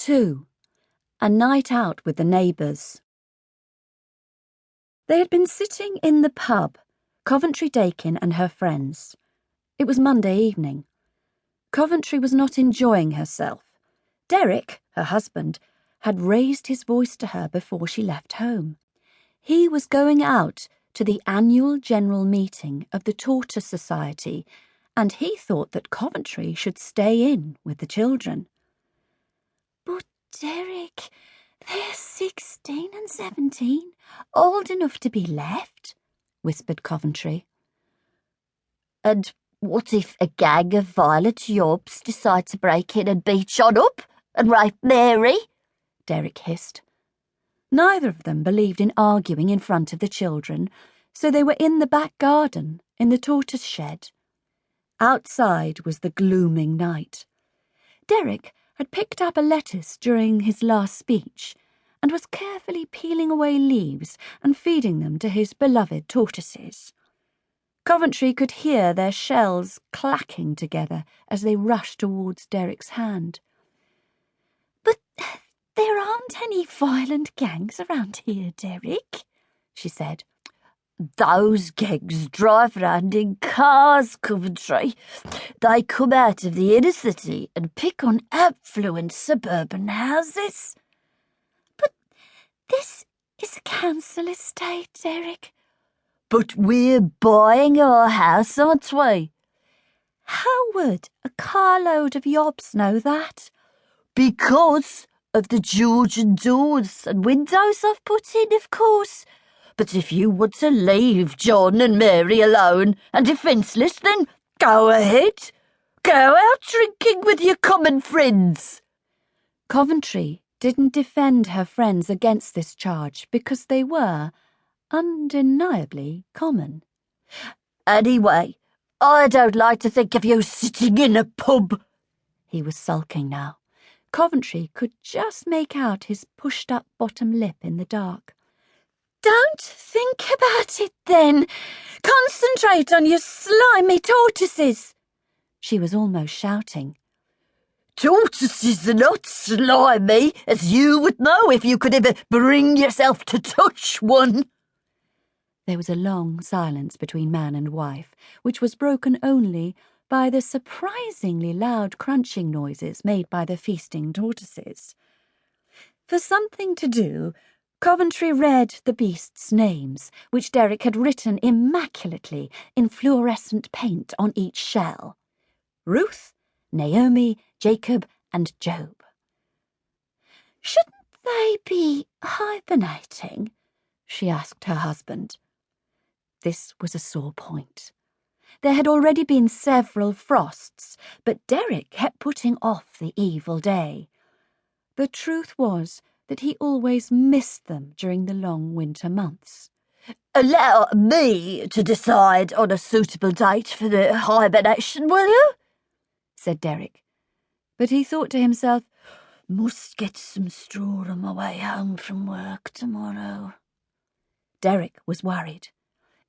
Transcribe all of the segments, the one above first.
2. A night out with the neighbours. They had been sitting in the pub, Coventry Dakin and her friends. It was Monday evening. Coventry was not enjoying herself. Derek, her husband, had raised his voice to her before she left home. He was going out to the annual general meeting of the Tortoise Society, and he thought that Coventry should stay in with the children. "But, Derek, they're 16 and 17, old enough to be left," whispered Coventry. "And what if a gang of violent yobs decide to break in and beat John up and rape Mary?" Derek hissed. Neither of them believed in arguing in front of the children, so they were in the back garden, in the tortoise shed. Outside was the glooming night. Derek had picked up a lettuce during his last speech and was carefully peeling away leaves and feeding them to his beloved tortoises. Coventry could hear their shells clacking together as they rushed towards Derek's hand. "But there aren't any violent gangs around here, Derek," she said. "Those gangs drive round in cars, Coventry. They come out of the inner city and pick on affluent suburban houses." "But this is a council estate, Derek." "But we're buying our house, aren't we?" "How would a carload of yobs know that?" "Because of the Georgian doors and windows I've put in, of course. But if you want to leave John and Mary alone and defenceless, then go ahead. Go out drinking with your common friends." Coventry didn't defend her friends against this charge because they were, undeniably, common. "Anyway, I don't like to think of you sitting in a pub." He was sulking now. Coventry could just make out his pushed-up bottom lip in the dark. "Don't think about it, then. Concentrate on your slimy tortoises." She was almost shouting. "Tortoises are not slimy, as you would know if you could ever bring yourself to touch one." There was a long silence between man and wife, which was broken only by the surprisingly loud crunching noises made by the feasting tortoises. For something to do, Coventry read the beasts' names, which Derek had written immaculately in fluorescent paint on each shell. Ruth, Naomi, Jacob, and Job. "Shouldn't they be hibernating?" she asked her husband. This was a sore point. There had already been several frosts, but Derek kept putting off the evil day. The truth was that he always missed them during the long winter months. "Allow me to decide on a suitable date for the hibernation, will you?" said Derek. But he thought to himself, "Must get some straw on my way home from work tomorrow." Derek was worried.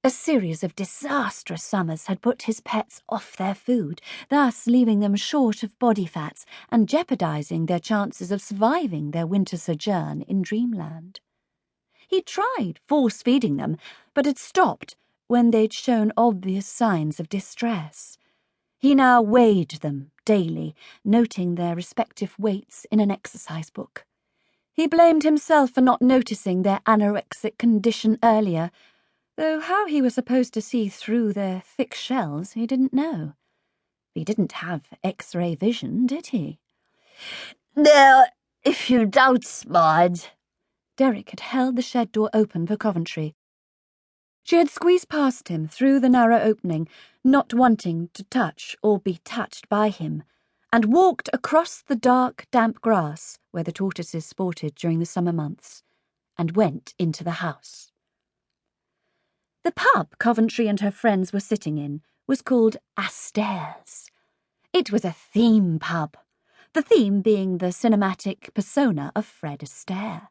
A series of disastrous summers had put his pets off their food, thus leaving them short of body fats and jeopardizing their chances of surviving their winter sojourn in dreamland. He tried force-feeding them, but had stopped when they'd shown obvious signs of distress. He now weighed them daily, noting their respective weights in an exercise book. He blamed himself for not noticing their anorexic condition earlier, though how he was supposed to see through their thick shells he didn't know. He didn't have X-ray vision, did he? "Now, if you don't mind." Derek had held the shed door open for Coventry. She had squeezed past him through the narrow opening, not wanting to touch or be touched by him, and walked across the dark, damp grass where the tortoises sported during the summer months, and went into the house. The pub Coventry and her friends were sitting in was called Astaire's. It was a theme pub, the theme being the cinematic persona of Fred Astaire.